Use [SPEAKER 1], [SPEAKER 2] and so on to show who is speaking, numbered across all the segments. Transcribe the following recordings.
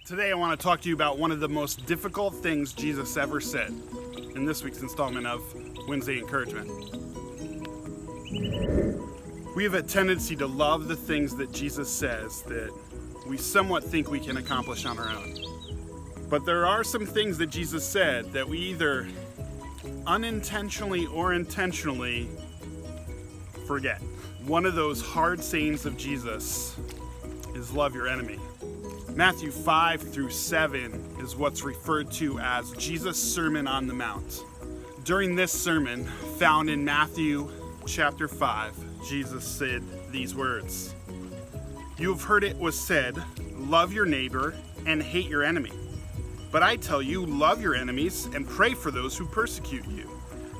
[SPEAKER 1] Today I want to talk to you about one of the most difficult things Jesus ever said in this week's installment of Wednesday Encouragement. We have a tendency to love the things that Jesus says that we somewhat think we can accomplish on our own. But there are some things that Jesus said that we either unintentionally or intentionally forget. One of those hard sayings of Jesus is love your enemy. Mathew 5 through 7 is what's referred to as Jesus' Sermon on the Mount. During this sermon, found in Matthew chapter 5, Jesus said these words: "You have heard it was said, love your neighbor and hate your enemy. But I tell you, love your enemies and pray for those who persecute you,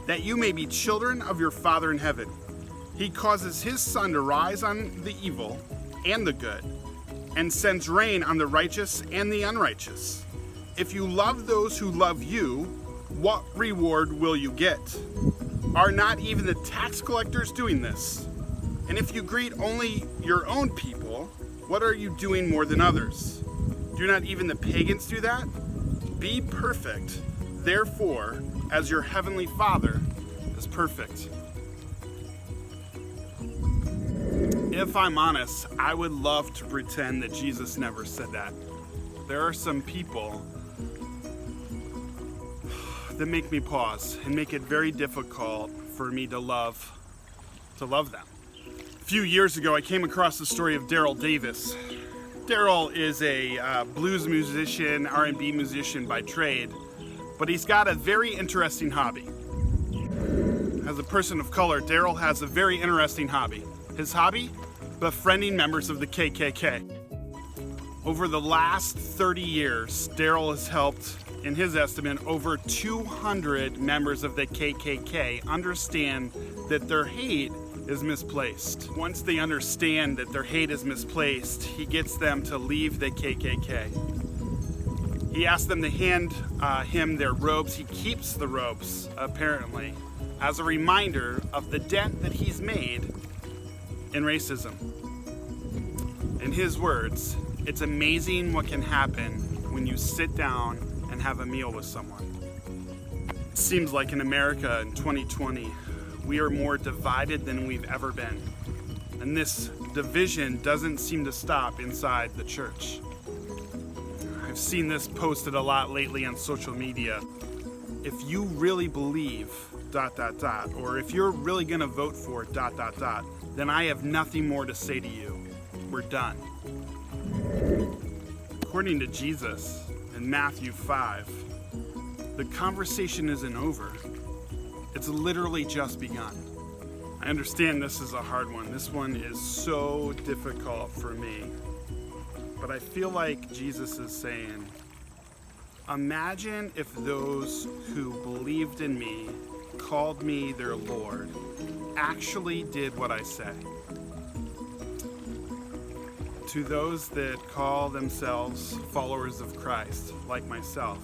[SPEAKER 1] that you may be children of your Father in heaven. He causes his sun to rise on the evil and the good, and sends rain on the righteous and the unrighteous. If you love those who love you, what reward will you get? Are not even the tax collectors doing this? And if you greet only your own people, what are you doing more than others? Do not even the pagans do that? Be perfect, therefore, as your heavenly Father is perfect." If I'm honest, I would love to pretend that Jesus never said that. There are some people that make me pause and make it very difficult for me to love them. A few years ago, I came across the story of Daryl Davis. Daryl is a blues musician, R&B musician by trade, but he's got a very interesting hobby. As a person of color, Daryl has a very interesting hobby. His hobby? Befriending members of the KKK. Over the last 30 years, Daryl has helped, in his estimate, over 200 members of the KKK understand that their hate is misplaced. Once they understand that their hate is misplaced, he gets them to leave the KKK. He asks them to hand him their robes. He keeps the robes, apparently, as a reminder of the dent that he's made in racism. In his words, it's amazing what can happen when you sit down and have a meal with someone. It seems like in America in 2020, we are more divided than we've ever been. And this division doesn't seem to stop inside the church. I've seen this posted a lot lately on social media. If you really believe ... or if you're really gonna vote for ... then I have nothing more to say to you. We're done. According to Jesus in Matthew 5, the conversation isn't over. It's literally just begun. I understand this is a hard one. This one is so difficult for me. But I feel like Jesus is saying, imagine if those who believed in me, called me their Lord, actually did what I say. To those that call themselves followers of Christ, like myself,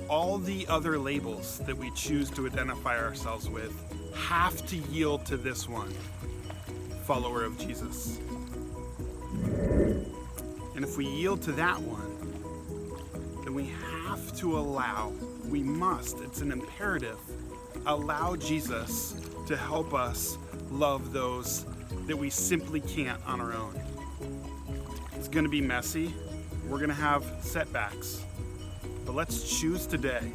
[SPEAKER 1] all the other labels that we choose to identify ourselves with have to yield to this one, follower of Jesus. And if we yield to that one, then we have to it's an imperative, allow Jesus to help us love those that we simply can't on our own. It's going to be messy. We're going to have setbacks. But let's choose today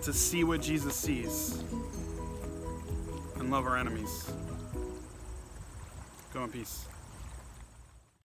[SPEAKER 1] to see what Jesus sees and love our enemies. Go in peace.